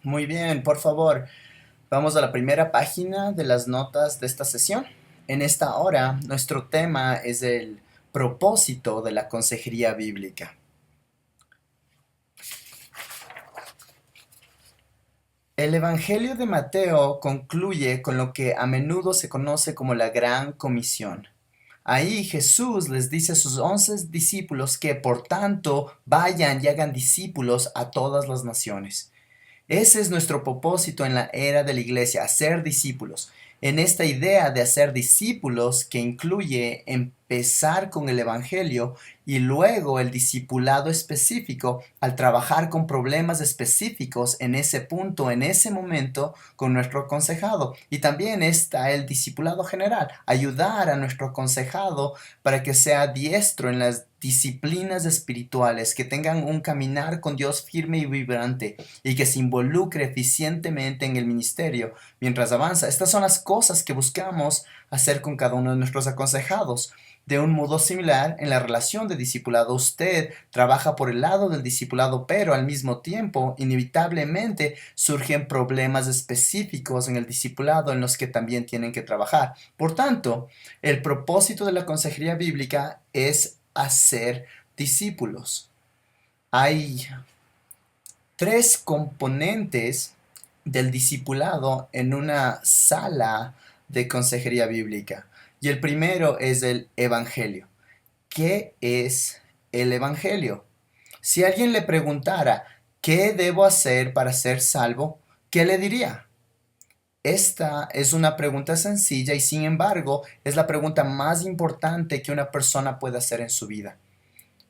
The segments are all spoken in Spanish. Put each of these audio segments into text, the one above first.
Muy bien, por favor, vamos a la primera página de las notas de esta sesión. En esta hora, nuestro tema es el propósito de la consejería bíblica. El Evangelio de Mateo concluye con lo que a menudo se conoce como la Gran Comisión. Ahí Jesús les dice a sus 11 discípulos que, por tanto, vayan y hagan discípulos a todas las naciones. Ese es nuestro propósito en la era de la iglesia, hacer discípulos. En esta idea de hacer discípulos que incluye empezar con el Evangelio y luego el discipulado específico al trabajar con problemas específicos en ese punto, en ese momento con nuestro aconsejado. Y también está el discipulado general, ayudar a nuestro aconsejado para que sea diestro en las disciplinas espirituales, que tengan un caminar con Dios firme y vibrante y que se involucre eficientemente en el ministerio mientras avanza. Estas son las cosas que buscamos hacer con cada uno de nuestros aconsejados. De un modo similar, en la relación de discipulado, usted trabaja por el lado del discipulado, pero al mismo tiempo, inevitablemente, surgen problemas específicos en el discipulado en los que también tienen que trabajar. Por tanto, el propósito de la consejería bíblica es hacer discípulos. Hay tres componentes del discipulado en una sala de consejería bíblica. Y el primero es el Evangelio. ¿Qué es el Evangelio? Si alguien le preguntara, ¿qué debo hacer para ser salvo? ¿Qué le diría? Esta es una pregunta sencilla y sin embargo es la pregunta más importante que una persona puede hacer en su vida.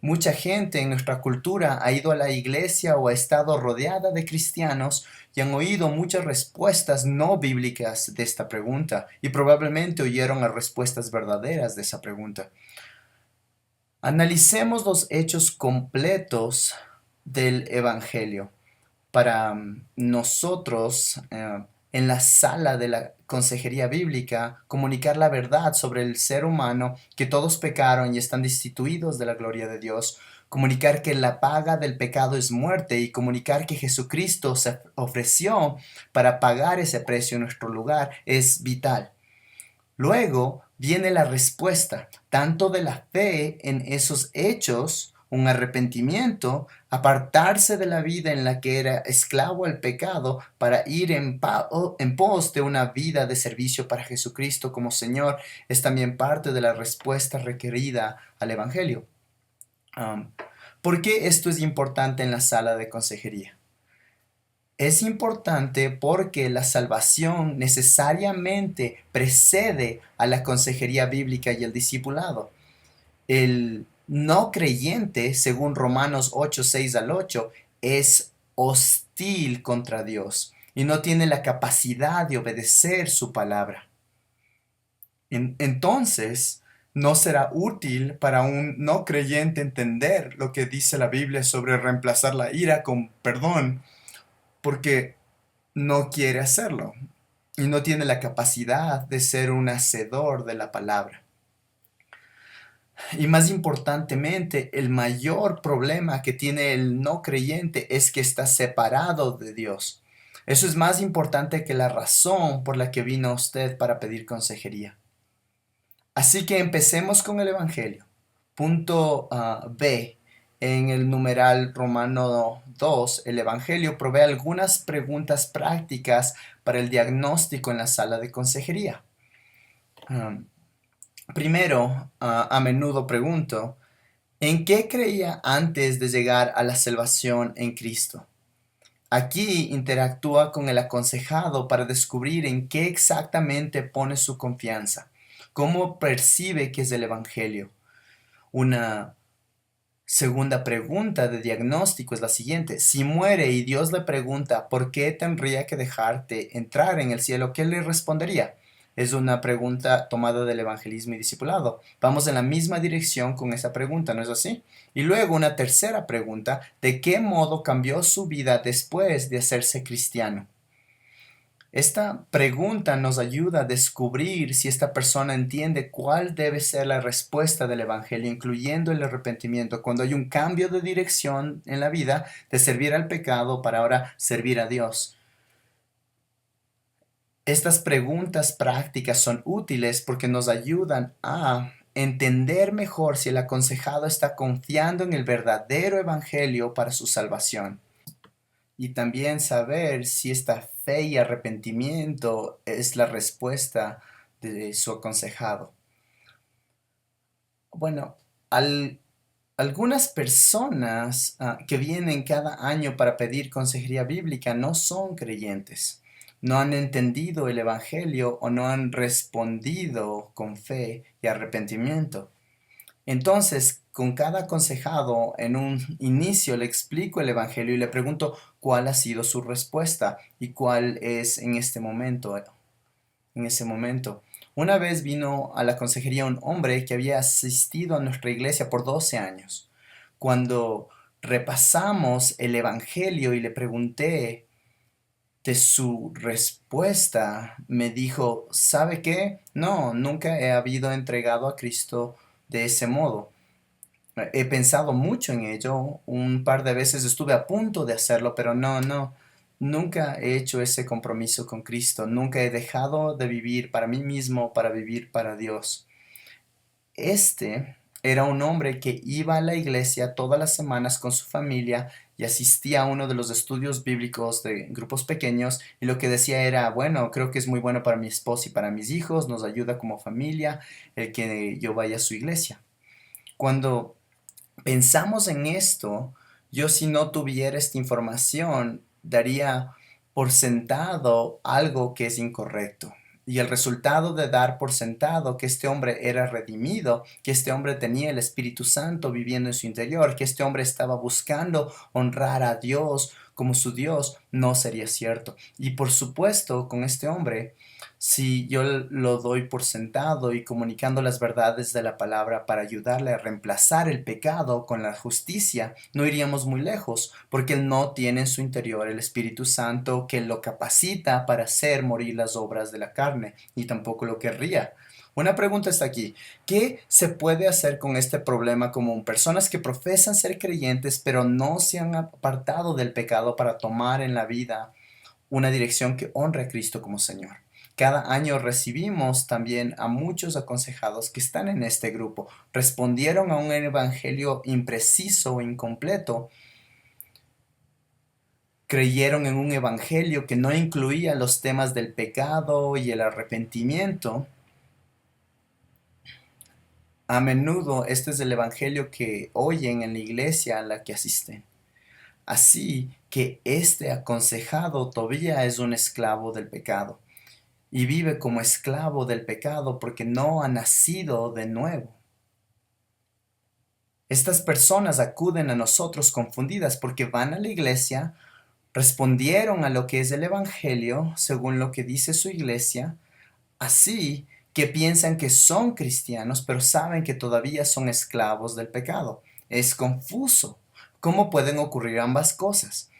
Mucha gente en nuestra cultura ha ido a la iglesia o ha estado rodeada de cristianos y han oído muchas respuestas no bíblicas de esta pregunta y probablemente oyeron las respuestas verdaderas de esa pregunta. Analicemos los hechos completos del Evangelio para nosotros en la sala de la consejería bíblica comunicar la verdad sobre el ser humano, que todos pecaron y están destituidos de la gloria de Dios, comunicar que la paga del pecado es muerte y comunicar que Jesucristo se ofreció para pagar ese precio en nuestro lugar es vital. Luego viene la respuesta, tanto de la fe en esos hechos, un arrepentimiento, apartarse de la vida en la que era esclavo al pecado para ir en pos de una vida de servicio para Jesucristo como Señor, es también parte de la respuesta requerida al Evangelio. ¿Por qué esto es importante en la sala de consejería? Es importante porque la salvación necesariamente precede a la consejería bíblica y el discipulado. El no creyente, según Romanos 8, 6 al 8, es hostil contra Dios y no tiene la capacidad de obedecer su palabra. Entonces, no será útil para un no creyente entender lo que dice la Biblia sobre reemplazar la ira con perdón, porque no quiere hacerlo y no tiene la capacidad de ser un hacedor de la palabra. Y más importantemente, el mayor problema que tiene el no creyente es que está separado de Dios. Eso es más importante que la razón por la que vino usted para pedir consejería. Así que empecemos con el Evangelio. Punto B. En el numeral romano 2, el Evangelio provee algunas preguntas prácticas para el diagnóstico en la sala de consejería. Primero, a menudo pregunto, ¿en qué creía antes de llegar a la salvación en Cristo? Aquí interactúa con el aconsejado para descubrir en qué exactamente pone su confianza, cómo percibe que es el Evangelio. Una segunda pregunta de diagnóstico es la siguiente. Si muere y Dios le pregunta ¿por qué tendría que dejarte entrar en el cielo? ¿Qué le respondería? Es una pregunta tomada del evangelismo y discipulado. Vamos en la misma dirección con esa pregunta, ¿no es así? Y luego una tercera pregunta, ¿de qué modo cambió su vida después de hacerse cristiano? Esta pregunta nos ayuda a descubrir si esta persona entiende cuál debe ser la respuesta del Evangelio, incluyendo el arrepentimiento, cuando hay un cambio de dirección en la vida de servir al pecado para ahora servir a Dios. Estas preguntas prácticas son útiles porque nos ayudan a entender mejor si el aconsejado está confiando en el verdadero evangelio para su salvación. Y también saber si esta fe y arrepentimiento es la respuesta de su aconsejado. Bueno, algunas personas que vienen cada año para pedir consejería bíblica no son creyentes, no han entendido el Evangelio o no han respondido con fe y arrepentimiento. Entonces, con cada aconsejado, en un inicio le explico el Evangelio y le pregunto cuál ha sido su respuesta y cuál es en este momento, en ese momento. Una vez vino a la consejería un hombre que había asistido a nuestra iglesia por 12 años. Cuando repasamos el Evangelio y le pregunté de su respuesta, me dijo, ¿sabe qué? No, nunca he habido entregado a Cristo de ese modo. He pensado mucho en ello, un par de veces estuve a punto de hacerlo, pero nunca he hecho ese compromiso con Cristo, nunca he dejado de vivir para mí mismo, para vivir para Dios. Este era un hombre que iba a la iglesia todas las semanas con su familia y asistía a uno de los estudios bíblicos de grupos pequeños y lo que decía era, bueno, creo que es muy bueno para mi esposa y para mis hijos, nos ayuda como familia el que yo vaya a su iglesia. Cuando pensamos en esto, yo si no tuviera esta información, daría por sentado algo que es incorrecto. Y el resultado de dar por sentado que este hombre era redimido, que este hombre tenía el Espíritu Santo viviendo en su interior, que este hombre estaba buscando honrar a Dios como su Dios, no sería cierto. Y por supuesto, con este hombre, si yo lo doy por sentado y comunicando las verdades de la palabra para ayudarle a reemplazar el pecado con la justicia, no iríamos muy lejos, porque él no tiene en su interior el Espíritu Santo que lo capacita para hacer morir las obras de la carne, y tampoco lo querría. Una pregunta está aquí. ¿Qué se puede hacer con este problema común? Personas que profesan ser creyentes, pero no se han apartado del pecado para tomar en la vida una dirección que honre a Cristo como Señor. Cada año recibimos también a muchos aconsejados que están en este grupo. Respondieron a un evangelio impreciso o incompleto. Creyeron en un evangelio que no incluía los temas del pecado y el arrepentimiento. A menudo este es el evangelio que oyen en la iglesia a la que asisten. Así que este aconsejado todavía es un esclavo del pecado y vive como esclavo del pecado porque no ha nacido de nuevo. Estas personas acuden a nosotros confundidas porque van a la iglesia, respondieron a lo que es el Evangelio según lo que dice su iglesia, así que piensan que son cristianos, pero saben que todavía son esclavos del pecado. Es confuso. ¿Cómo pueden ocurrir ambas cosas?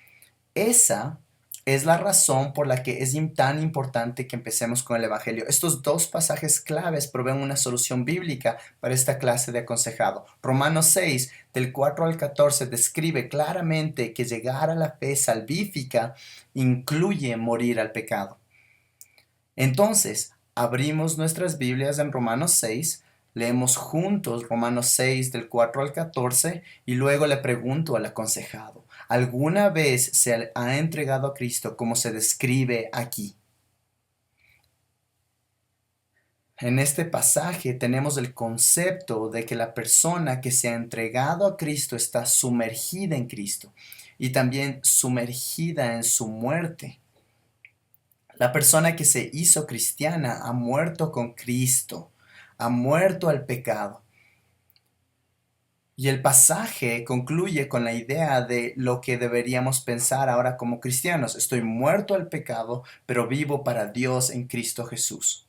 Esa es la razón por la que es tan importante que empecemos con el Evangelio. Estos dos pasajes claves proveen una solución bíblica para esta clase de aconsejado. Romanos 6, del 4 al 14, describe claramente que llegar a la fe salvífica incluye morir al pecado. Entonces, abrimos nuestras Biblias en Romanos 6, leemos juntos Romanos 6 del 4 al 14 y luego le pregunto al aconsejado, ¿alguna vez se ha entregado a Cristo como se describe aquí? En este pasaje tenemos el concepto de que la persona que se ha entregado a Cristo está sumergida en Cristo y también sumergida en su muerte. La persona que se hizo cristiana ha muerto con Cristo, ha muerto al pecado. Y el pasaje concluye con la idea de lo que deberíamos pensar ahora como cristianos. Estoy muerto al pecado, pero vivo para Dios en Cristo Jesús.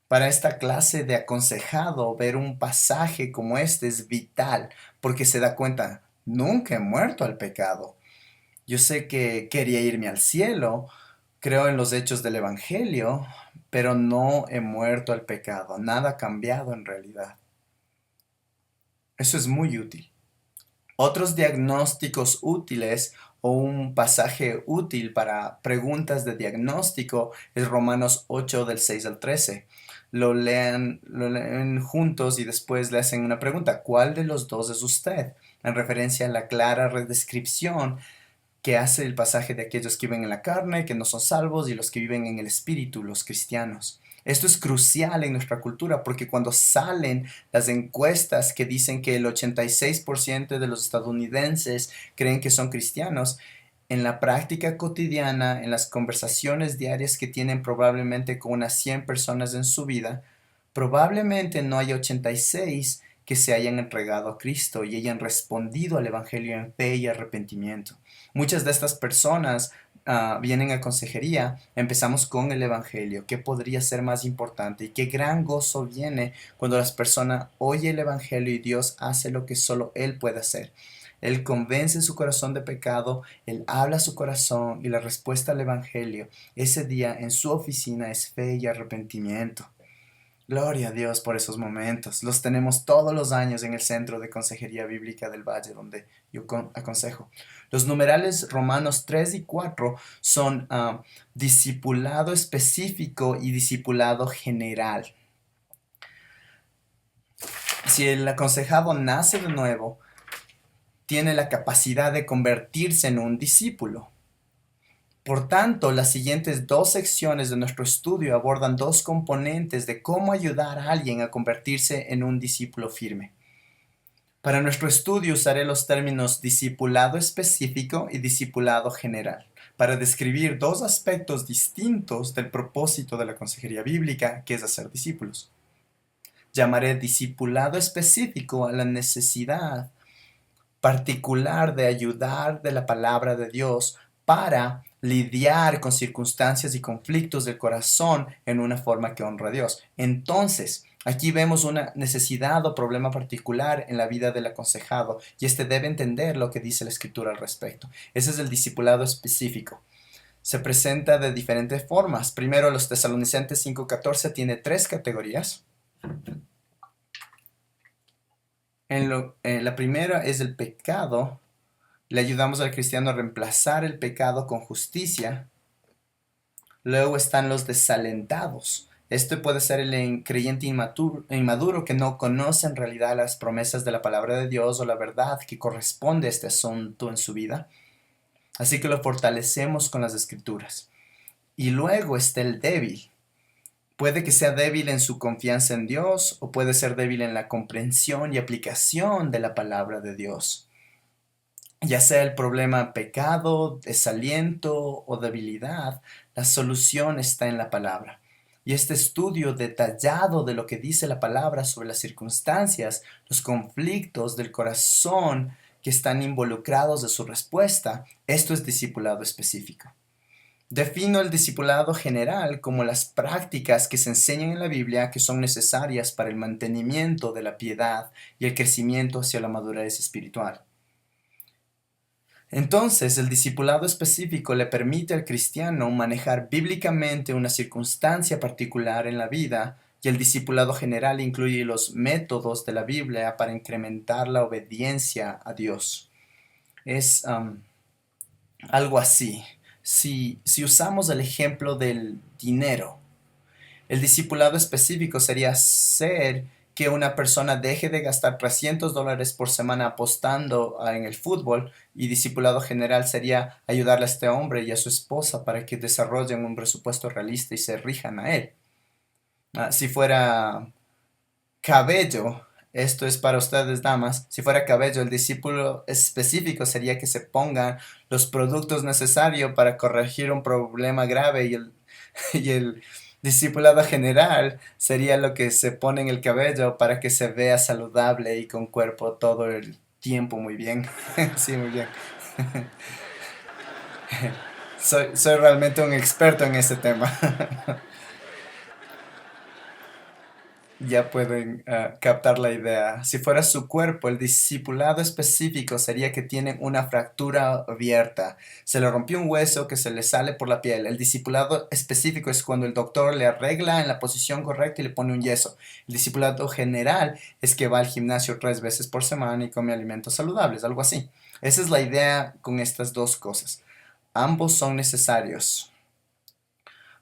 Para esta clase de aconsejado, ver un pasaje como este es vital, porque se da cuenta, nunca he muerto al pecado. Yo sé que quería irme al cielo, creo en los hechos del Evangelio, pero no he muerto al pecado, nada ha cambiado en realidad. Eso es muy útil. Otros diagnósticos útiles o un pasaje útil para preguntas de diagnóstico es Romanos 8 del 6 al 13. Lo leen juntos y después le hacen una pregunta: ¿cuál de los dos es usted? En referencia a la clara descripción que hace el pasaje de aquellos que viven en la carne, que no son salvos, y los que viven en el espíritu, los cristianos. Esto es crucial en nuestra cultura porque cuando salen las encuestas que dicen que el 86% de los estadounidenses creen que son cristianos, en la práctica cotidiana, en las conversaciones diarias que tienen probablemente con unas 100 personas en su vida, probablemente no hay 86 que se hayan entregado a Cristo y hayan respondido al Evangelio en fe y arrepentimiento. Muchas de estas personas vienen a consejería. Empezamos con el Evangelio. ¿Qué podría ser más importante? Y qué gran gozo viene cuando las personas oyen el Evangelio y Dios hace lo que solo Él puede hacer. Él convence su corazón de pecado, Él habla a su corazón y la respuesta al Evangelio ese día en su oficina es fe y arrepentimiento. Gloria a Dios por esos momentos. Los tenemos todos los años en el Centro de Consejería Bíblica del Valle, donde yo aconsejo. Los numerales romanos 3 y 4 son discipulado específico y discipulado general. Si el aconsejado nace de nuevo, tiene la capacidad de convertirse en un discípulo. Por tanto, las siguientes dos secciones de nuestro estudio abordan dos componentes de cómo ayudar a alguien a convertirse en un discípulo firme. Para nuestro estudio usaré los términos discipulado específico y discipulado general, para describir dos aspectos distintos del propósito de la consejería bíblica, que es hacer discípulos. Llamaré discipulado específico a la necesidad particular de ayudar de la palabra de Dios para lidiar con circunstancias y conflictos del corazón en una forma que honra a Dios. Entonces, aquí vemos una necesidad o problema particular en la vida del aconsejado y este debe entender lo que dice la Escritura al respecto. Ese es el discipulado específico. Se presenta de diferentes formas. Primero, los Tesalonicenses 5:14 tiene tres categorías. La primera es el pecado. Le ayudamos al cristiano a reemplazar el pecado con justicia. Luego están los desalentados. Esto puede ser el creyente inmaduro que no conoce en realidad las promesas de la palabra de Dios o la verdad que corresponde a este asunto en su vida. Así que lo fortalecemos con las escrituras. Y luego está el débil. Puede que sea débil en su confianza en Dios o puede ser débil en la comprensión y aplicación de la palabra de Dios. Ya sea el problema pecado, desaliento o debilidad, la solución está en la palabra. Y este estudio detallado de lo que dice la palabra sobre las circunstancias, los conflictos del corazón que están involucrados de su respuesta, esto es discipulado específico. Defino el discipulado general como las prácticas que se enseñan en la Biblia que son necesarias para el mantenimiento de la piedad y el crecimiento hacia la madurez espiritual. Entonces, el discipulado específico le permite al cristiano manejar bíblicamente una circunstancia particular en la vida y el discipulado general incluye los métodos de la Biblia para incrementar la obediencia a Dios. Es algo así. Si usamos el ejemplo del dinero, el discipulado específico sería hacer que una persona deje de gastar $300 por semana apostando en el fútbol, y discipulado general sería ayudarle a este hombre y a su esposa para que desarrollen un presupuesto realista y se rijan a él. Si fuera cabello, esto es para ustedes damas, si fuera cabello, el discípulo específico sería que se pongan los productos necesarios para corregir un problema grave y el discipulado general sería lo que se pone en el cabello para que se vea saludable y con cuerpo todo el tiempo muy bien. Sí, muy bien. Soy realmente un experto en este tema. Ya pueden captar la idea. Si fuera su cuerpo, el discipulado específico sería que tienen una fractura abierta. Se le rompió un hueso que se le sale por la piel. El discipulado específico es cuando el doctor le arregla en la posición correcta y le pone un yeso. El discipulado general es que va al gimnasio 3 veces por semana y come alimentos saludables, algo así. Esa es la idea con estas dos cosas. Ambos son necesarios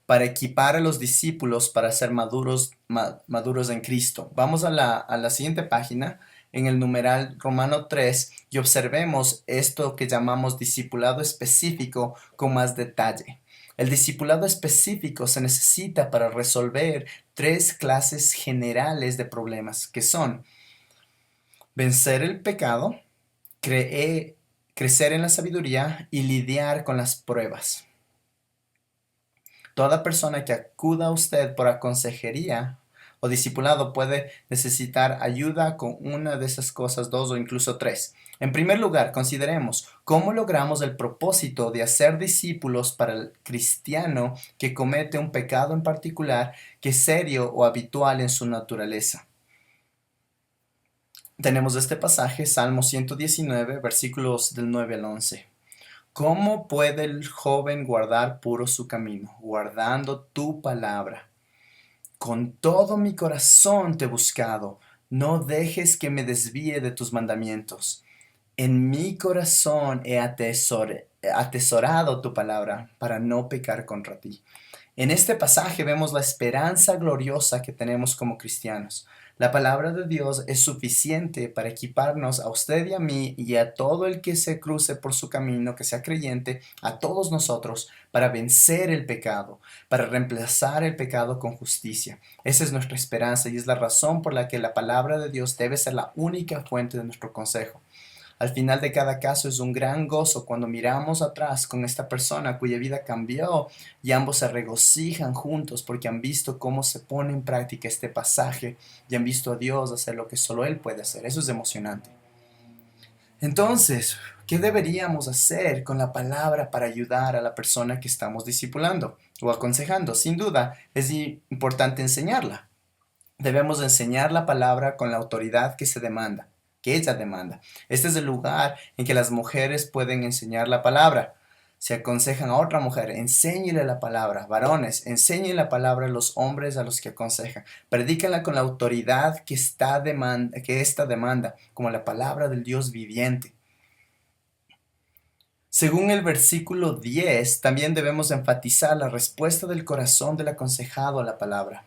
para equipar a los discípulos para ser maduros en Cristo. Vamos a la siguiente página, en el numeral Romano 3, y observemos esto que llamamos discipulado específico con más detalle. El discipulado específico se necesita para resolver tres clases generales de problemas, que son vencer el pecado, crecer en la sabiduría y lidiar con las pruebas. Toda persona que acuda a usted por consejería o discipulado puede necesitar ayuda con una de esas cosas, dos o incluso tres. En primer lugar, consideremos cómo logramos el propósito de hacer discípulos para el cristiano que comete un pecado en particular que es serio o habitual en su naturaleza. Tenemos este pasaje, Salmo 119, versículos del 9 al 11. ¿Cómo puede el joven guardar puro su camino? Guardando tu palabra. Con todo mi corazón te he buscado. No dejes que me desvíe de tus mandamientos. En mi corazón he atesorado tu palabra para no pecar contra ti. En este pasaje vemos la esperanza gloriosa que tenemos como cristianos. La palabra de Dios es suficiente para equiparnos a usted y a mí y a todo el que se cruce por su camino, que sea creyente, a todos nosotros, para vencer el pecado, para reemplazar el pecado con justicia. Esa es nuestra esperanza y es la razón por la que la palabra de Dios debe ser la única fuente de nuestro consejo. Al final de cada caso es un gran gozo cuando miramos atrás con esta persona cuya vida cambió y ambos se regocijan juntos porque han visto cómo se pone en práctica este pasaje y han visto a Dios hacer lo que solo Él puede hacer. Eso es emocionante. Entonces, ¿qué deberíamos hacer con la palabra para ayudar a la persona que estamos discipulando o aconsejando? Sin duda, es importante enseñarla. Debemos enseñar la palabra con la autoridad que se demanda, que ella demanda. Este es el lugar en que las mujeres pueden enseñar la palabra. Si aconsejan a otra mujer, enséñele la palabra. Varones, enseñen la palabra a los hombres a los que aconsejan. Predícanla con la autoridad que esta demanda, como la palabra del Dios viviente. Según el versículo 10, también debemos enfatizar la respuesta del corazón del aconsejado a la palabra.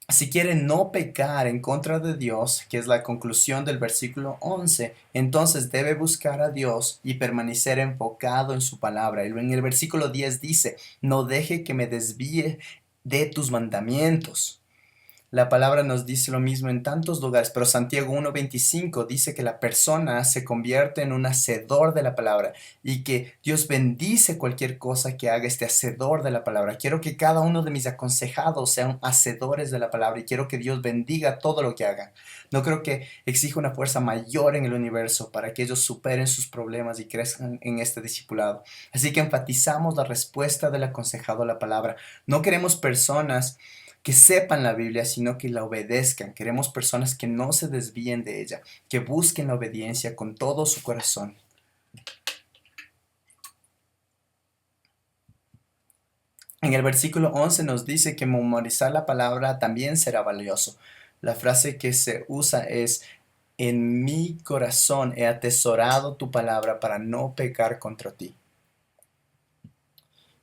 Si quiere no pecar en contra de Dios, que es la conclusión del versículo 11, entonces debe buscar a Dios y permanecer enfocado en su palabra. En el versículo 10 dice, no deje que me desvíe de tus mandamientos. La palabra nos dice lo mismo en tantos lugares, pero Santiago 1:25 dice que la persona se convierte en un hacedor de la palabra y que Dios bendice cualquier cosa que haga este hacedor de la palabra. Quiero que cada uno de mis aconsejados sean hacedores de la palabra y quiero que Dios bendiga todo lo que hagan. No creo que exija una fuerza mayor en el universo para que ellos superen sus problemas y crezcan en este discipulado. Así que enfatizamos la respuesta del aconsejado a la palabra. No queremos personas que sepan la Biblia, sino que la obedezcan. Queremos personas que no se desvíen de ella, que busquen la obediencia con todo su corazón. En el versículo 11 nos dice que memorizar la palabra también será valioso. La frase que se usa es, en mi corazón he atesorado tu palabra para no pecar contra ti.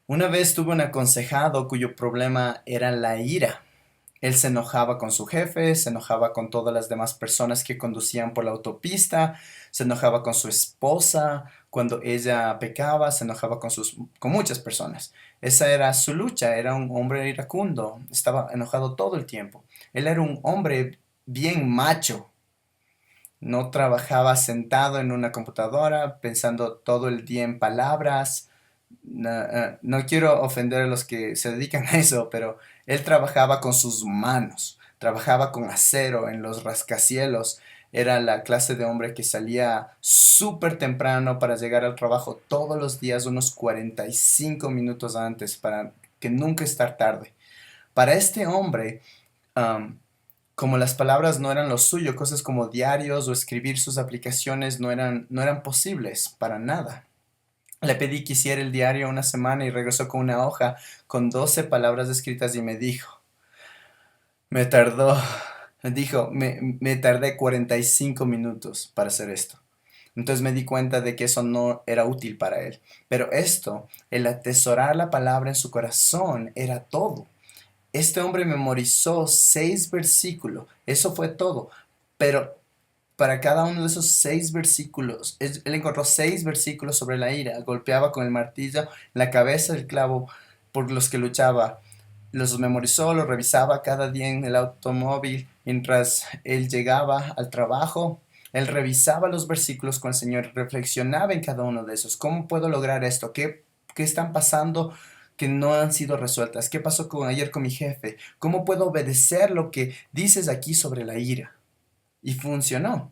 Una vez tuve un aconsejado cuyo problema era la ira. Él se enojaba con su jefe, se enojaba con todas las demás personas que conducían por la autopista, se enojaba con su esposa cuando ella pecaba, se enojaba con muchas personas. Esa era su lucha, era un hombre iracundo, estaba enojado todo el tiempo. Él era un hombre bien macho, no trabajaba sentado en una computadora pensando todo el día en palabras. No quiero ofender a los que se dedican a eso, pero él trabajaba con sus manos, trabajaba con acero en los rascacielos. Era la clase de hombre que salía súper temprano para llegar al trabajo todos los días, unos 45 minutos antes, para que nunca estar tarde. Para este hombre, am, como las palabras no eran lo suyo, cosas como diarios o escribir sus aplicaciones no eran posibles para nada. Le pedí que hiciera el diario una semana y regresó con una hoja con 12 palabras escritas y me dijo, me tardó, me tardé 45 minutos para hacer esto. Entonces me di cuenta de que eso no era útil para él. Pero esto, el atesorar la palabra en su corazón, era todo. Este hombre memorizó 6 versículos, eso fue todo. Pero para cada uno de esos 6 versículos, él encontró 6 versículos sobre la ira, golpeaba con el martillo la cabeza del clavo por los que luchaba. Los memorizó, los revisaba cada día en el automóvil mientras él llegaba al trabajo. Él revisaba los versículos con el Señor, reflexionaba en cada uno de esos. ¿Cómo puedo lograr esto? ¿Qué están pasando que no han sido resueltas? ¿Qué pasó ayer con mi jefe? ¿Cómo puedo obedecer lo que dices aquí sobre la ira? Y funcionó.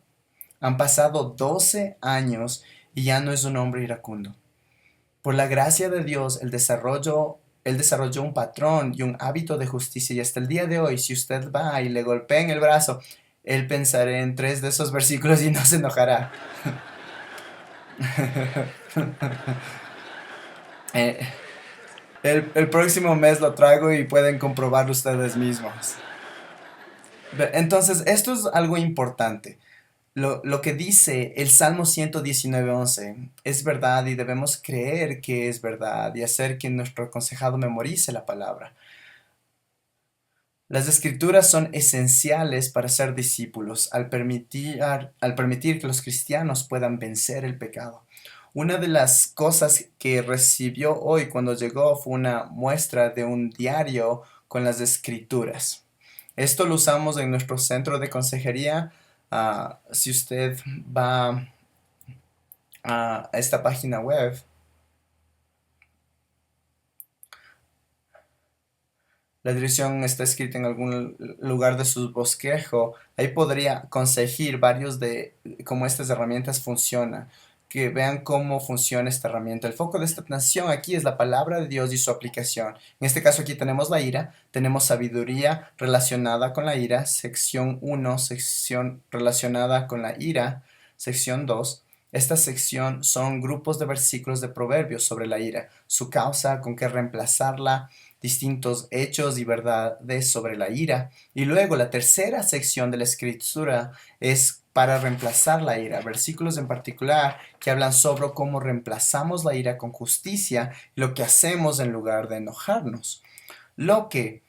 Han pasado 12 años y ya no es un hombre iracundo. Por la gracia de Dios, él desarrolló un patrón y un hábito de justicia y hasta el día de hoy, si usted va y le golpea en el brazo, él pensará en 3 de esos versículos y no se enojará. Eh, el próximo mes lo traigo y pueden comprobarlo ustedes mismos. Entonces, esto es algo importante. Lo que dice el Salmo 119:11 es verdad y debemos creer que es verdad y hacer que nuestro aconsejado memorice la palabra. Las escrituras son esenciales para ser discípulos al permitir que los cristianos puedan vencer el pecado. Una de las cosas que recibió hoy cuando llegó fue una muestra de un diario con las escrituras. Esto lo usamos en nuestro centro de consejería. Si usted va a esta página web, la dirección está escrita en algún lugar de su bosquejo. Ahí podría conseguir varios de cómo estas herramientas funcionan. Que vean cómo funciona esta herramienta. El foco de esta nación aquí es la palabra de Dios y su aplicación. En este caso aquí tenemos la ira, tenemos sabiduría relacionada con la ira, sección 1, sección relacionada con la ira, sección 2. Esta sección son grupos de versículos de proverbios sobre la ira, su causa, con qué reemplazarla, distintos hechos y verdades sobre la ira. Y luego la tercera sección de la escritura es para reemplazar la ira, versículos en particular que hablan sobre cómo reemplazamos la ira con justicia y lo que hacemos en lugar de enojarnos. Lo que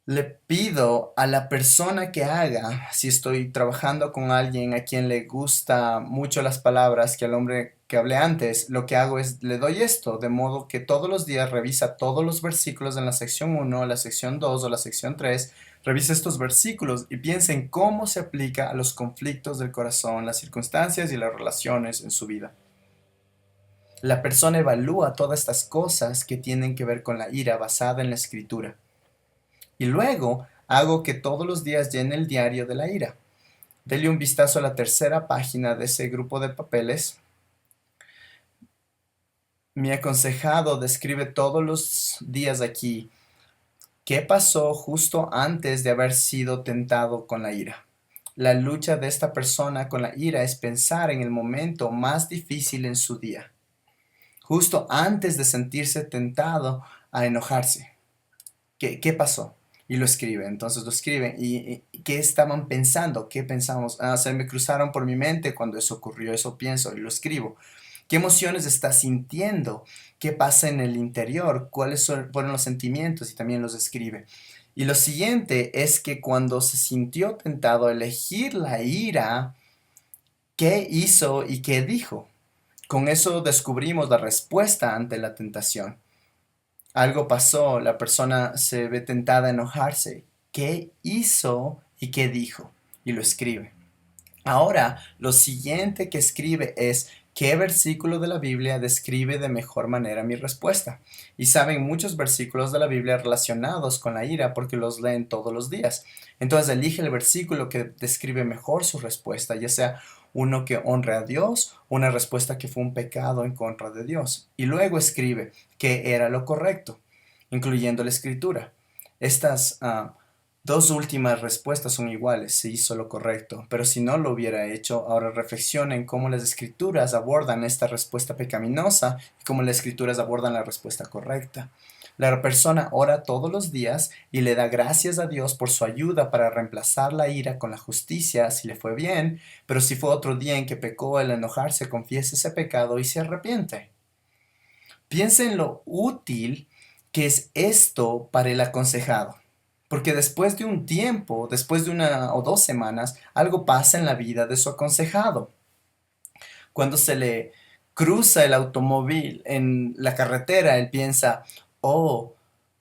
le pido a la persona que haga, si estoy trabajando con alguien a quien le gusta mucho las palabras que al hombre que hablé antes, lo que hago es le doy esto, de modo que todos los días revisa todos los versículos en la sección 1, la sección 2 o la sección 3, revisa estos versículos y piensa en cómo se aplica a los conflictos del corazón, las circunstancias y las relaciones en su vida. La persona evalúa todas estas cosas que tienen que ver con la ira basada en la escritura. Y luego hago que todos los días llene el diario de la ira. Dele un vistazo a la tercera página de ese grupo de papeles. Mi aconsejado describe todos los días aquí qué pasó justo antes de haber sido tentado con la ira. La lucha de esta persona con la ira es pensar en el momento más difícil en su día, justo antes de sentirse tentado a enojarse. ¿Qué pasó? Y lo escribe, entonces lo escribe. ¿Y qué estaban pensando? ¿Qué pensamos? Se me cruzaron por mi mente cuando eso ocurrió, eso pienso y lo escribo. ¿Qué emociones está sintiendo? ¿Qué pasa en el interior? ¿Fueron los sentimientos? Y también los escribe. Y lo siguiente es que cuando se sintió tentado a elegir la ira, ¿qué hizo y qué dijo? Con eso descubrimos la respuesta ante la tentación. Algo pasó, la persona se ve tentada a enojarse. ¿Qué hizo y qué dijo? Y lo escribe. Ahora, lo siguiente que escribe es qué versículo de la Biblia describe de mejor manera mi respuesta. Y saben muchos versículos de la Biblia relacionados con la ira porque los leen todos los días. Entonces elige el versículo que describe mejor su respuesta, ya sea uno que honre a Dios, una respuesta que fue un pecado en contra de Dios. Y luego escribe qué era lo correcto, incluyendo la escritura. Estas Dos últimas respuestas son iguales, se hizo lo correcto, pero si no lo hubiera hecho, ahora reflexiona en cómo las escrituras abordan esta respuesta pecaminosa y cómo las escrituras abordan la respuesta correcta. La persona ora todos los días y le da gracias a Dios por su ayuda para reemplazar la ira con la justicia si le fue bien, pero si fue otro día en que pecó, al enojarse confiesa ese pecado y se arrepiente. Piensa en lo útil que es esto para el aconsejado. Porque después de un tiempo, después de 1 o 2 semanas, algo pasa en la vida de su aconsejado. Cuando se le cruza el automóvil en la carretera, él piensa, oh,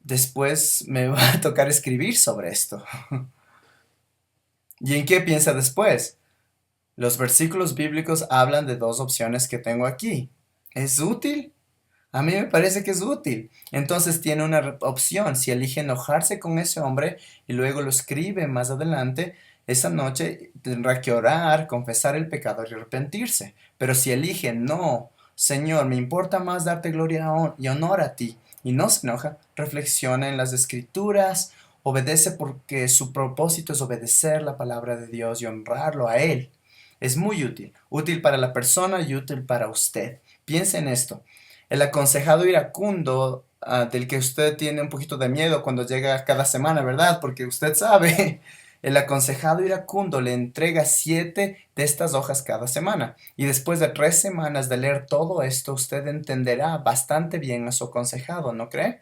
después me va a tocar escribir sobre esto. ¿Y en qué piensa después? Los versículos bíblicos hablan de dos opciones que tengo aquí. ¿Es útil? A mí me parece que es útil. Entonces tiene una opción. Si elige enojarse con ese hombre y luego lo escribe más adelante, esa noche tendrá que orar, confesar el pecado y arrepentirse. Pero si elige, no, Señor, me importa más darte gloria y honor a ti, y no se enoja, reflexiona en las escrituras, obedece porque su propósito es obedecer la palabra de Dios y honrarlo a Él. Es muy útil, útil para la persona y útil para usted. Piense en esto. El aconsejado iracundo, del que usted tiene un poquito de miedo cuando llega cada semana, ¿verdad? Porque usted sabe, el aconsejado iracundo le entrega 7 de estas hojas cada semana. Y después de 3 semanas de leer todo esto, usted entenderá bastante bien a su aconsejado, ¿no cree?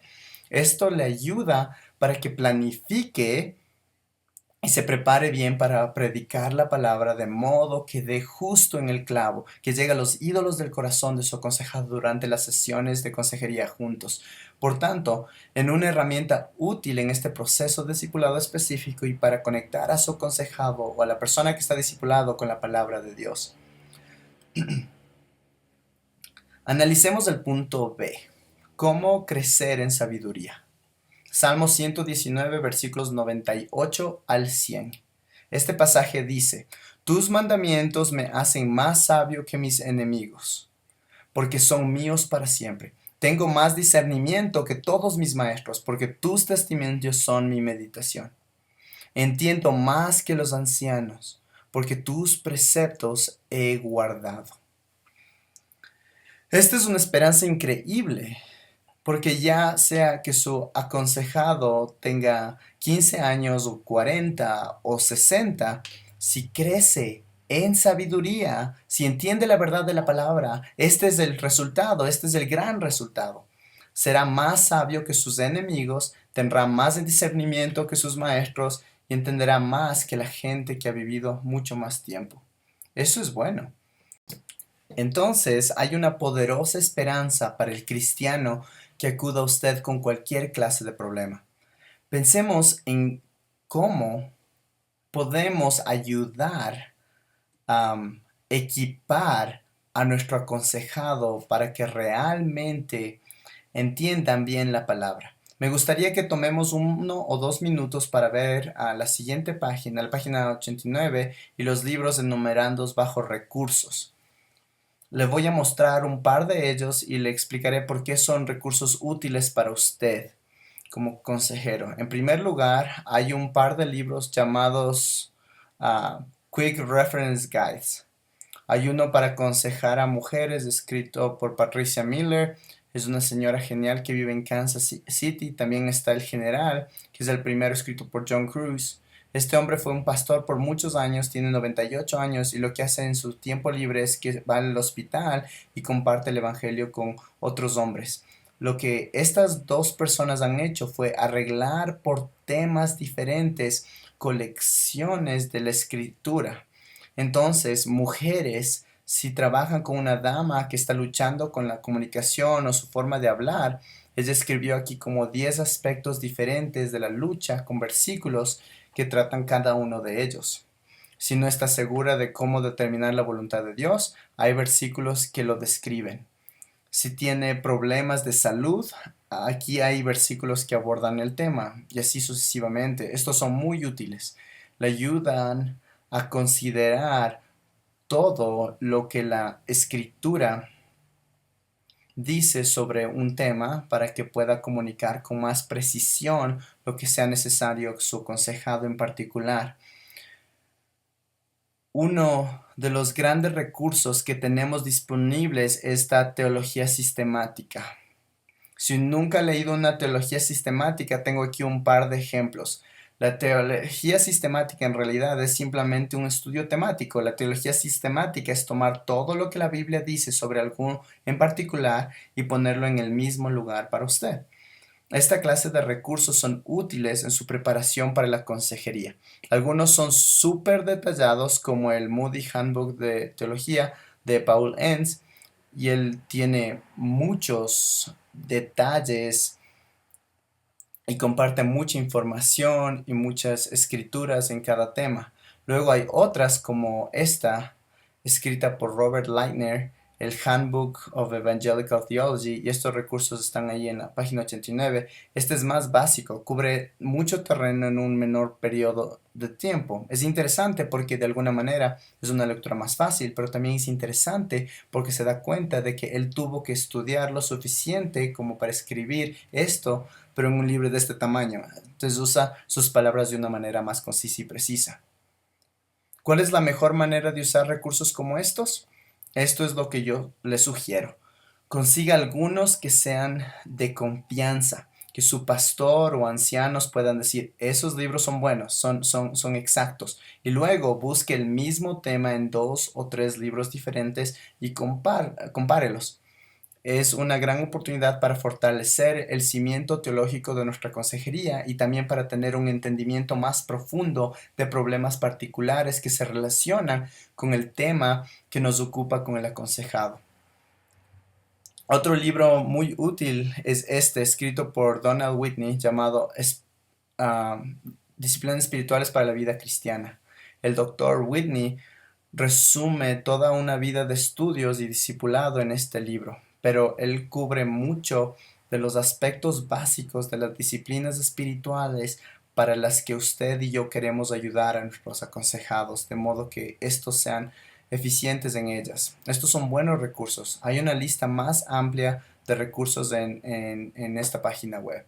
Esto le ayuda para que planifique y se prepare bien para predicar la palabra de modo que dé justo en el clavo, que llegue a los ídolos del corazón de su aconsejado durante las sesiones de consejería juntos. Por tanto, en una herramienta útil en este proceso de discipulado específico y para conectar a su aconsejado o a la persona que está discipulado con la palabra de Dios. Analicemos el punto B. ¿Cómo crecer en sabiduría? Salmo 119, versículos 98 al 100. Este pasaje dice, tus mandamientos me hacen más sabio que mis enemigos, porque son míos para siempre. Tengo más discernimiento que todos mis maestros, porque tus testimonios son mi meditación. Entiendo más que los ancianos, porque tus preceptos he guardado. Esta es una esperanza increíble, porque ya sea que su aconsejado tenga 15 años o 40 o 60, si crece en sabiduría, si entiende la verdad de la palabra, este es el resultado, este es el gran resultado. Será más sabio que sus enemigos, tendrá más discernimiento que sus maestros y entenderá más que la gente que ha vivido mucho más tiempo. Eso es bueno. Entonces hay una poderosa esperanza para el cristiano que acuda a usted con cualquier clase de problema. Pensemos en cómo podemos ayudar a equipar a nuestro aconsejado para que realmente entiendan bien la palabra. Me gustaría que tomemos 1 o 2 minutos para ver a la siguiente página, la página 89, y los libros enumerandos bajo recursos. Le voy a mostrar un par de ellos y le explicaré por qué son recursos útiles para usted como consejero. En primer lugar, hay un par de libros llamados Quick Reference Guides. Hay uno para aconsejar a mujeres, escrito por Patricia Miller. Es una señora genial que vive en Kansas City. También está El General, que es el primero, escrito por John Cruz. Este hombre fue un pastor por muchos años, tiene 98 años y lo que hace en su tiempo libre es que va al hospital y comparte el evangelio con otros hombres. Lo que estas dos personas han hecho fue arreglar por temas diferentes colecciones de la escritura. Entonces, mujeres, si trabajan con una dama que está luchando con la comunicación o su forma de hablar, ella escribió aquí como 10 aspectos diferentes de la lucha con versículos que tratan cada uno de ellos. Si no está segura de cómo determinar la voluntad de Dios, hay versículos que lo describen. Si tiene problemas de salud, aquí hay versículos que abordan el tema y así sucesivamente. Estos son muy útiles. Le ayudan a considerar todo lo que la escritura dice sobre un tema para que pueda comunicar con más precisión lo que sea necesario su aconsejado en particular. Uno de los grandes recursos que tenemos disponibles es la teología sistemática. Si nunca ha leído una teología sistemática, tengo aquí un par de ejemplos. La teología sistemática en realidad es simplemente un estudio temático. La teología sistemática es tomar todo lo que la Biblia dice sobre algo en particular y ponerlo en el mismo lugar para usted. Esta clase de recursos son útiles en su preparación para la consejería. Algunos son súper detallados, como el Moody Handbook de Teología de Paul Enns, y él tiene muchos detalles y comparte mucha información y muchas escrituras en cada tema. Luego hay otras como esta, escrita por Robert Lightner, el Handbook of Evangelical Theology, y estos recursos están ahí en la página 89. Este es más básico, cubre mucho terreno en un menor periodo de tiempo. Es interesante porque de alguna manera es una lectura más fácil, pero también es interesante porque se da cuenta de que él tuvo que estudiar lo suficiente como para escribir esto, pero en un libro de este tamaño. Entonces usa sus palabras de una manera más concisa y precisa. ¿Cuál es la mejor manera de usar recursos como estos? Esto es lo que yo le sugiero. Consiga algunos que sean de confianza, que su pastor o ancianos puedan decir, esos libros son buenos, son exactos. Y luego busque el mismo tema en 2 o 3 libros diferentes y compárelos. Es una gran oportunidad para fortalecer el cimiento teológico de nuestra consejería y también para tener un entendimiento más profundo de problemas particulares que se relacionan con el tema que nos ocupa con el aconsejado. Otro libro muy útil es este, escrito por Donald Whitney, llamado Disciplinas Espirituales para la Vida Cristiana. El doctor Whitney resume toda una vida de estudios y discipulado en este libro, pero él cubre mucho de los aspectos básicos de las disciplinas espirituales para las que usted y yo queremos ayudar a nuestros aconsejados, de modo que estos sean eficientes en ellas. Estos son buenos recursos. Hay una lista más amplia de recursos en esta página web.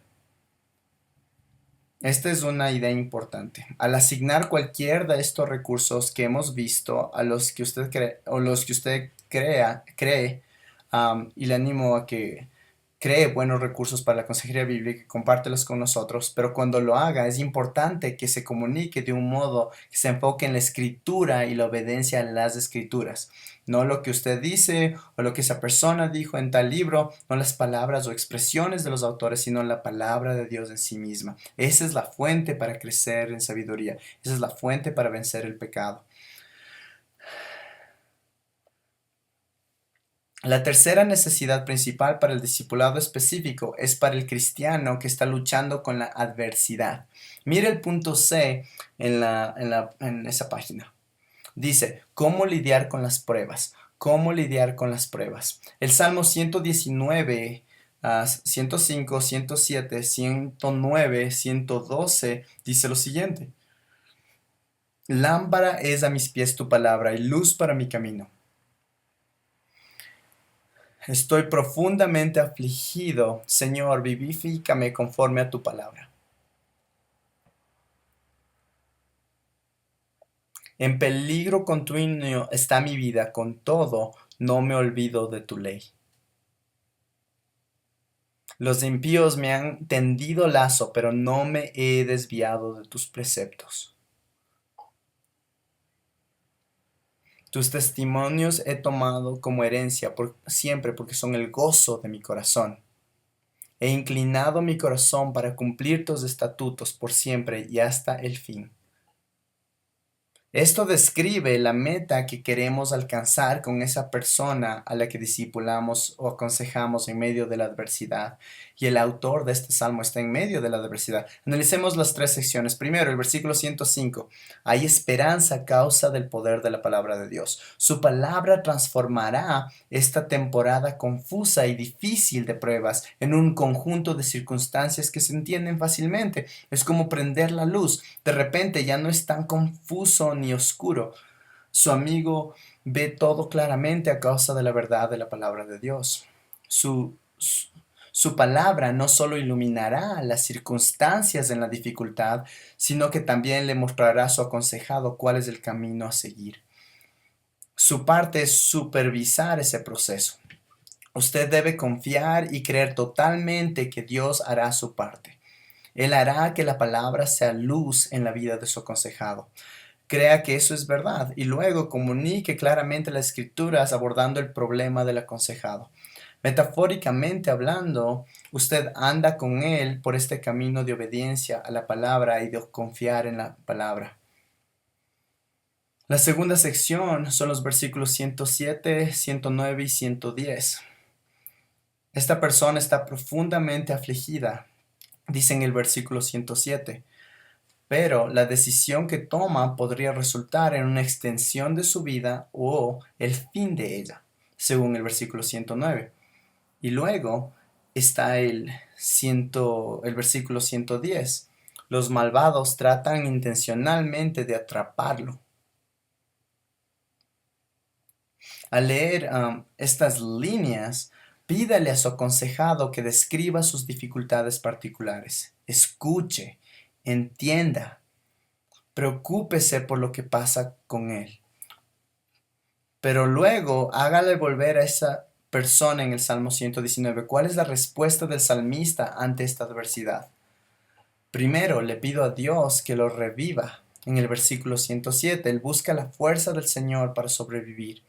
Esta es una idea importante. Al asignar cualquier de estos recursos que hemos visto a los que usted cree o los que usted cree, y le animo a que cree buenos recursos para la consejería bíblica y compártelos con nosotros, pero cuando lo haga es importante que se comunique de un modo que se enfoque en la escritura y la obediencia a las escrituras. No lo que usted dice o lo que esa persona dijo en tal libro, no las palabras o expresiones de los autores, sino la palabra de Dios en sí misma. Esa es la fuente para crecer en sabiduría. Esa es la fuente para vencer el pecado. La tercera necesidad principal para el discipulado específico es para el cristiano que está luchando con la adversidad. Mire el punto C en esa página. Dice, ¿cómo lidiar con las pruebas? ¿Cómo lidiar con las pruebas? El Salmo 119, 105, 107, 109, 112 dice lo siguiente. Lámpara es a mis pies tu palabra y luz para mi camino. Estoy profundamente afligido, Señor, vivifícame conforme a tu palabra. En peligro continuo está mi vida, con todo no me olvido de tu ley. Los impíos me han tendido lazo, pero no me he desviado de tus preceptos. Tus testimonios he tomado como herencia por siempre, porque son el gozo de mi corazón. He inclinado mi corazón para cumplir tus estatutos por siempre y hasta el fin. Esto describe la meta que queremos alcanzar con esa persona a la que discipulamos o aconsejamos en medio de la adversidad. Y el autor de este salmo está en medio de la adversidad. Analicemos las 3 secciones. Primero, el versículo 105. Hay esperanza a causa del poder de la palabra de Dios. Su palabra transformará esta temporada confusa y difícil de pruebas en un conjunto de circunstancias que se entienden fácilmente. Es como prender la luz. De repente ya no es tan confuso ni oscuro. Su amigo ve todo claramente a causa de la verdad de la palabra de Dios. Su palabra no solo iluminará las circunstancias en la dificultad, sino que también le mostrará a su aconsejado cuál es el camino a seguir. Su parte es supervisar ese proceso. Usted debe confiar y creer totalmente que Dios hará su parte. Él hará que la palabra sea luz en la vida de su aconsejado. Crea que eso es verdad y luego comunique claramente las escrituras abordando el problema del aconsejado. Metafóricamente hablando, usted anda con él por este camino de obediencia a la palabra y de confiar en la palabra. La segunda sección son los versículos 107, 109 y 110. Esta persona está profundamente afligida, dice en el versículo 107, pero la decisión que toma podría resultar en una extensión de su vida o el fin de ella, según el versículo 109. Y luego está el versículo 110. Los malvados tratan intencionalmente de atraparlo. Al leer estas líneas, pídale a su aconsejado que describa sus dificultades particulares. Escuche, entienda, preocúpese por lo que pasa con él. Pero luego hágale volver a esa persona en el Salmo 119. ¿Cuál es la respuesta del salmista ante esta adversidad? Primero le pido a Dios que lo reviva. En el versículo 107, él busca la fuerza del Señor para sobrevivir.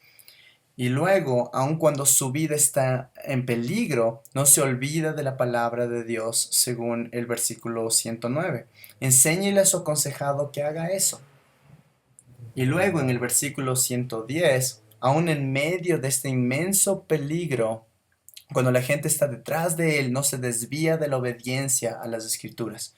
Y luego, aun cuando su vida está en peligro, no se olvida de la palabra de Dios, según el versículo 109. Enséñele a su aconsejado que haga eso. Y luego en el versículo 110, aun en medio de este inmenso peligro, cuando la gente está detrás de él, no se desvía de la obediencia a las escrituras.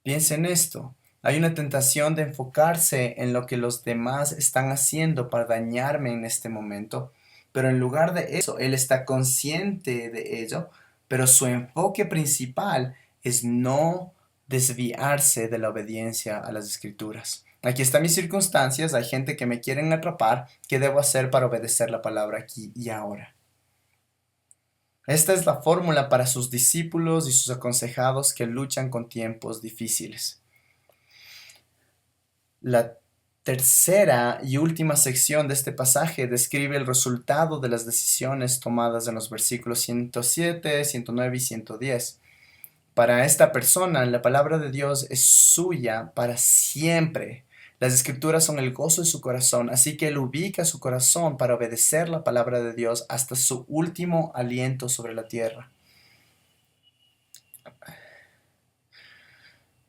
Piensa en esto. Hay una tentación de enfocarse en lo que los demás están haciendo para dañarme en este momento, pero en lugar de eso, él está consciente de ello, pero su enfoque principal es no desviarse de la obediencia a las escrituras. Aquí están mis circunstancias, hay gente que me quieren atrapar, ¿qué debo hacer para obedecer la palabra aquí y ahora? Esta es la fórmula para sus discípulos y sus aconsejados que luchan con tiempos difíciles. La tercera y última sección de este pasaje describe el resultado de las decisiones tomadas en los versículos 107, 109 y 110. Para esta persona, la palabra de Dios es suya para siempre. Las escrituras son el gozo de su corazón, así que él ubica su corazón para obedecer la palabra de Dios hasta su último aliento sobre la tierra.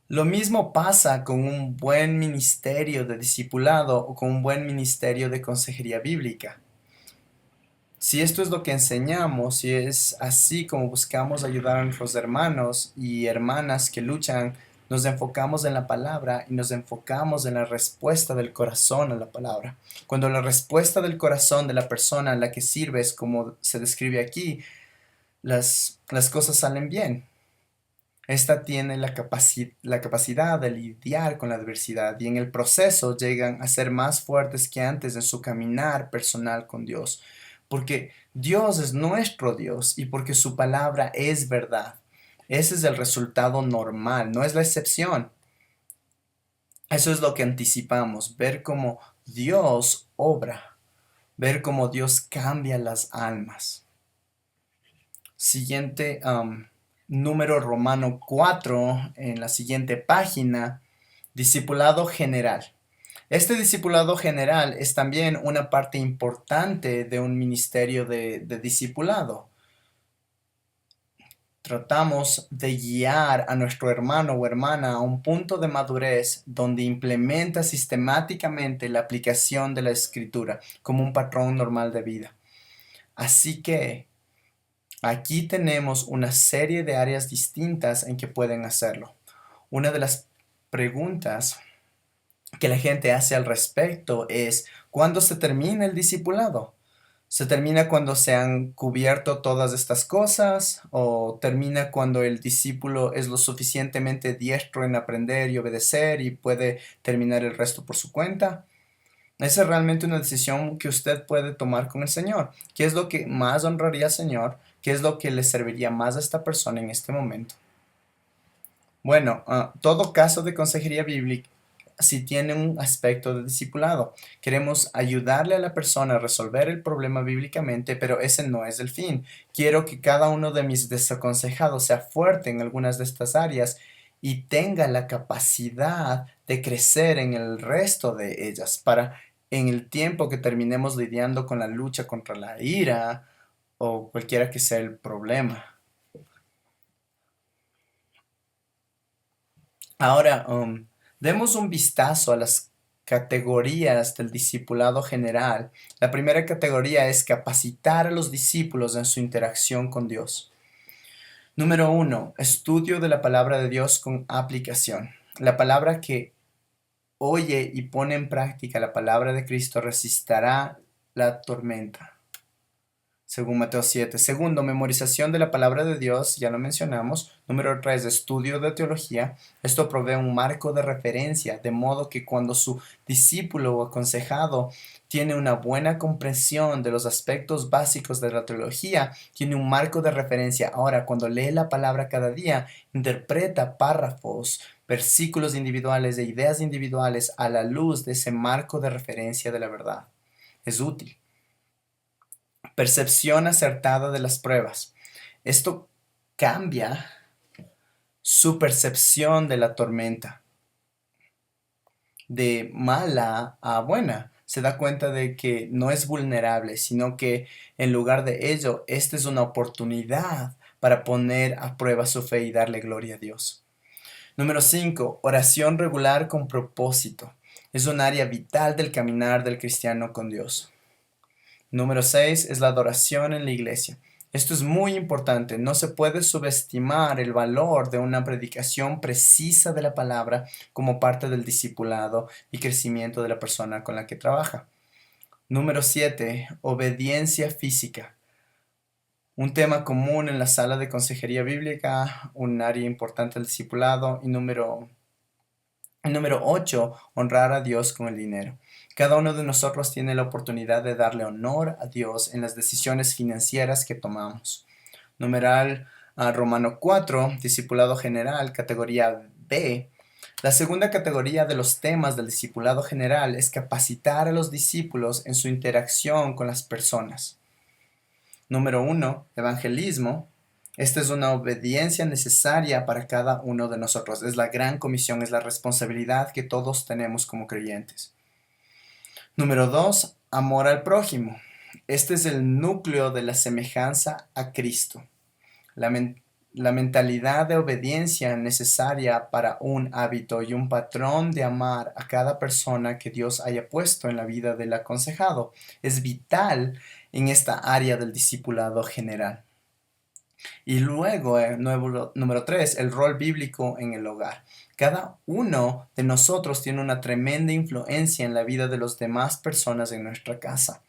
Lo mismo pasa con un buen ministerio de discipulado o con un buen ministerio de consejería bíblica. Si esto es lo que enseñamos, si es así como buscamos ayudar a nuestros hermanos y hermanas que luchan, nos enfocamos en la palabra y nos enfocamos en la respuesta del corazón a la palabra. Cuando la respuesta del corazón de la persona a la que sirves, como se describe aquí, las cosas salen bien. Esta tiene la capacidad de lidiar con la adversidad y en el proceso llegan a ser más fuertes que antes en su caminar personal con Dios. Porque Dios es nuestro Dios y porque su palabra es verdad. Ese es el resultado normal, no es la excepción. Eso es lo que anticipamos, ver cómo Dios obra, ver cómo Dios cambia las almas. Siguiente número romano 4 en la siguiente página, discipulado general. Este discipulado general es también una parte importante de un ministerio de discipulado. Tratamos de guiar a nuestro hermano o hermana a un punto de madurez donde implementa sistemáticamente la aplicación de la escritura como un patrón normal de vida. Así que aquí tenemos una serie de áreas distintas en que pueden hacerlo. Una de las preguntas que la gente hace al respecto es, ¿cuándo se termina el discipulado? ¿Se termina cuando se han cubierto todas estas cosas? ¿O termina cuando el discípulo es lo suficientemente diestro en aprender y obedecer y puede terminar el resto por su cuenta? Esa es realmente una decisión que usted puede tomar con el Señor. ¿Qué es lo que más honraría al Señor? ¿Qué es lo que le serviría más a esta persona en este momento? Bueno, todo caso de consejería bíblica si tiene un aspecto de discipulado. Queremos ayudarle a la persona a resolver el problema bíblicamente, pero ese no es el fin. Quiero que cada uno de mis desaconsejados sea fuerte en algunas de estas áreas y tenga la capacidad de crecer en el resto de ellas para en el tiempo que terminemos lidiando con la lucha contra la ira o cualquiera que sea el problema. Ahora, demos un vistazo a las categorías del discipulado general. La primera categoría es capacitar a los discípulos en su interacción con Dios. Número uno, estudio de la palabra de Dios con aplicación. La palabra que oye y pone en práctica la palabra de Cristo resistirá la tormenta, según Mateo 7. Segundo, memorización de la palabra de Dios, ya lo mencionamos. Número 3, estudio de teología. Esto provee un marco de referencia, de modo que cuando su discípulo o aconsejado tiene una buena comprensión de los aspectos básicos de la teología, tiene un marco de referencia. Ahora, cuando lee la palabra cada día, interpreta párrafos, versículos individuales e ideas individuales a la luz de ese marco de referencia de la verdad. Es útil. Percepción acertada de las pruebas. Esto cambia su percepción de la tormenta, de mala a buena. Se da cuenta de que no es vulnerable, sino que en lugar de ello, esta es una oportunidad para poner a prueba su fe y darle gloria a Dios. Número 5. Oración regular con propósito. Es un área vital del caminar del cristiano con Dios. Número 6 es la adoración en la iglesia. Esto es muy importante. No se puede subestimar el valor de una predicación precisa de la palabra como parte del discipulado y crecimiento de la persona con la que trabaja. Número 7. Obediencia física. Un tema común en la sala de consejería bíblica, un área importante del discipulado. Y número 8, honrar a Dios con el dinero. Cada uno de nosotros tiene la oportunidad de darle honor a Dios en las decisiones financieras que tomamos. Numeral Romano 4, discipulado general, categoría B. La segunda categoría de los temas del discipulado general es capacitar a los discípulos en su interacción con las personas. Número 1, evangelismo. Esta es una obediencia necesaria para cada uno de nosotros. Es la gran comisión, es la responsabilidad que todos tenemos como creyentes. Número 2, amor al prójimo. Este es el núcleo de la semejanza a Cristo. La mentalidad de obediencia necesaria para un hábito y un patrón de amar a cada persona que Dios haya puesto en la vida del aconsejado es vital en esta área del discipulado general. Y luego, número 3, el rol bíblico en el hogar. Cada uno de nosotros tiene una tremenda influencia en la vida de las demás personas en nuestra casa.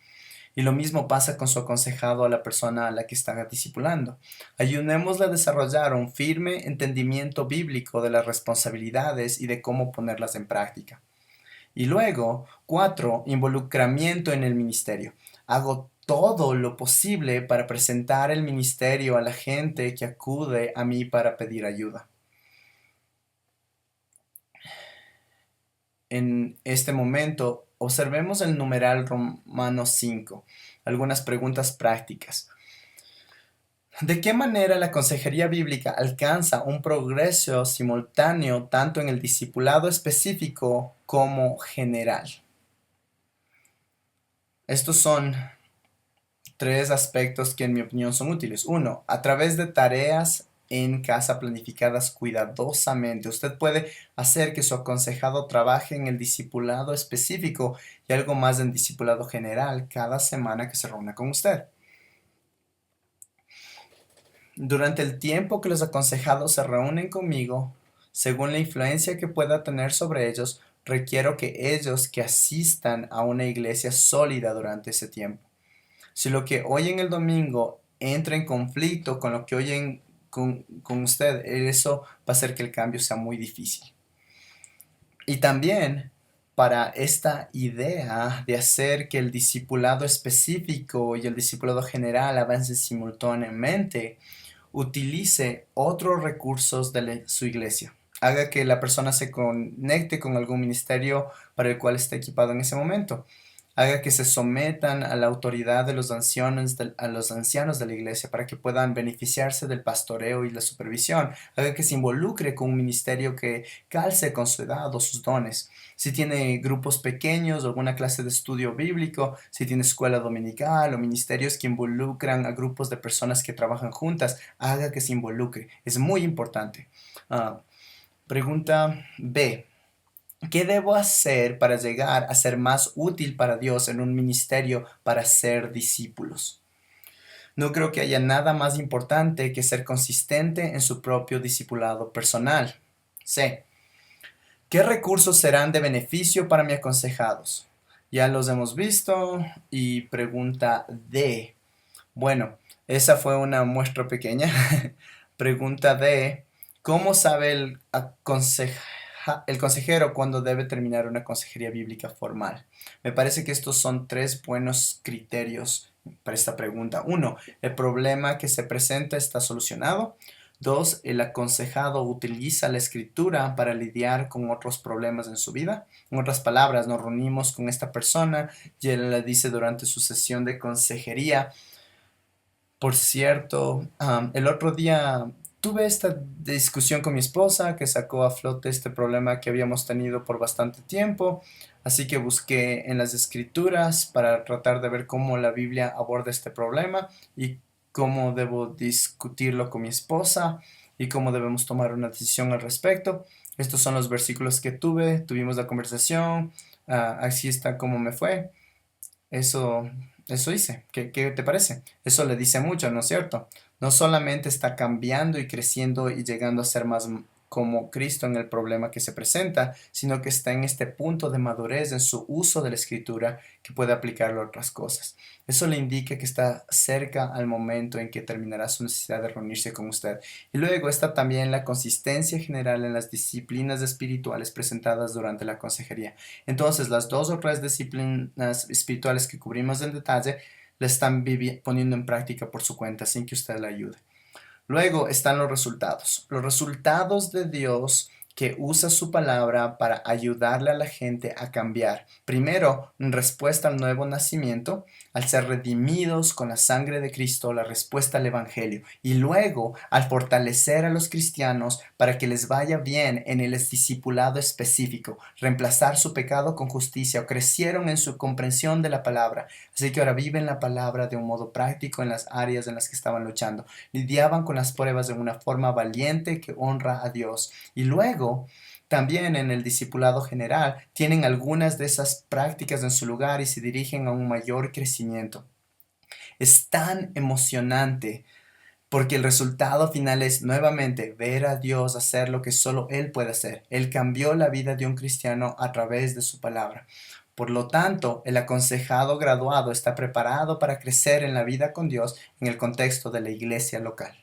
Y lo mismo pasa con su aconsejado a la persona a la que está discipulando. Ayudémosle a desarrollar un firme entendimiento bíblico de las responsabilidades y de cómo ponerlas en práctica. Y luego, 4, involucramiento en el ministerio. Hago todo lo posible para presentar el ministerio a la gente que acude a mí para pedir ayuda. En este momento, observemos el numeral Romano 5. Algunas preguntas prácticas. ¿De qué manera la consejería bíblica alcanza un progreso simultáneo tanto en el discipulado específico como general? Estos son tres aspectos que en mi opinión son útiles. Uno, a través de tareas en casa planificadas cuidadosamente. Usted puede hacer que su aconsejado trabaje en el discipulado específico y algo más en discipulado general cada semana que se reúna con usted. Durante el tiempo que los aconsejados se reúnen conmigo, según la influencia que pueda tener sobre ellos, requiero que ellos que asistan a una iglesia sólida durante ese tiempo. Si lo que oyen el domingo entra en conflicto con lo que oyen con usted, eso va a hacer que el cambio sea muy difícil. Y también para esta idea de hacer que el discipulado específico y el discipulado general avancen simultáneamente, utilice otros recursos de su iglesia. Haga que la persona se conecte con algún ministerio para el cual está equipado en ese momento. Haga que se sometan a la autoridad de los ancianos de la iglesia para que puedan beneficiarse del pastoreo y la supervisión. Haga que se involucre con un ministerio que calce con su edad o sus dones. Si tiene grupos pequeños o alguna clase de estudio bíblico, si tiene escuela dominical o ministerios que involucran a grupos de personas que trabajan juntas, haga que se involucre. Es muy importante. Pregunta B. ¿Qué debo hacer para llegar a ser más útil para Dios en un ministerio para ser discípulos? No creo que haya nada más importante que ser consistente en su propio discipulado personal. C. ¿Qué recursos serán de beneficio para mis aconsejados? Ya los hemos visto. Y pregunta D. Bueno, esa fue una muestra pequeña. Pregunta D. ¿Cómo sabe el consejero cuándo debe terminar una consejería bíblica formal? Me parece que estos son 3 buenos criterios para esta pregunta. 1. El problema que se presenta está solucionado. 2. El aconsejado utiliza la escritura para lidiar con otros problemas en su vida. En otras palabras, nos reunimos con esta persona y él le dice durante su sesión de consejería: por cierto, el otro día tuve esta discusión con mi esposa que sacó a flote este problema que habíamos tenido por bastante tiempo, así que busqué en las escrituras para tratar de ver cómo la Biblia aborda este problema y cómo debo discutirlo con mi esposa y cómo debemos tomar una decisión al respecto. Estos son los versículos que tuvimos la conversación, así está cómo me fue. Eso hice. ¿Qué te parece? Eso le dice mucho, ¿no es cierto? No solamente está cambiando y creciendo y llegando a ser más como Cristo en el problema que se presenta, sino que está en este punto de madurez en su uso de la escritura que puede aplicarlo a otras cosas. Eso le indica que está cerca al momento en que terminará su necesidad de reunirse con usted. Y luego está también la consistencia general en las disciplinas espirituales presentadas durante la consejería. Entonces, las 2 o 3 disciplinas espirituales que cubrimos en detalle la están poniendo en práctica por su cuenta sin que usted la ayude. Luego están los resultados. Los resultados de Dios que usa su palabra para ayudarle a la gente a cambiar. Primero, en respuesta al nuevo nacimiento, al ser redimidos con la sangre de Cristo, la respuesta al Evangelio. Y luego, al fortalecer a los cristianos para que les vaya bien en el discipulado específico, reemplazar su pecado con justicia o crecieron en su comprensión de la palabra. Así que ahora viven la palabra de un modo práctico en las áreas en las que estaban luchando. Lidiaban con las pruebas de una forma valiente que honra a Dios. Y luego, también en el discipulado general, tienen algunas de esas prácticas en su lugar y se dirigen a un mayor crecimiento. Es tan emocionante porque el resultado final es nuevamente ver a Dios hacer lo que solo Él puede hacer. Él cambió la vida de un cristiano a través de su palabra. Por lo tanto, el aconsejado graduado está preparado para crecer en la vida con Dios en el contexto de la iglesia local.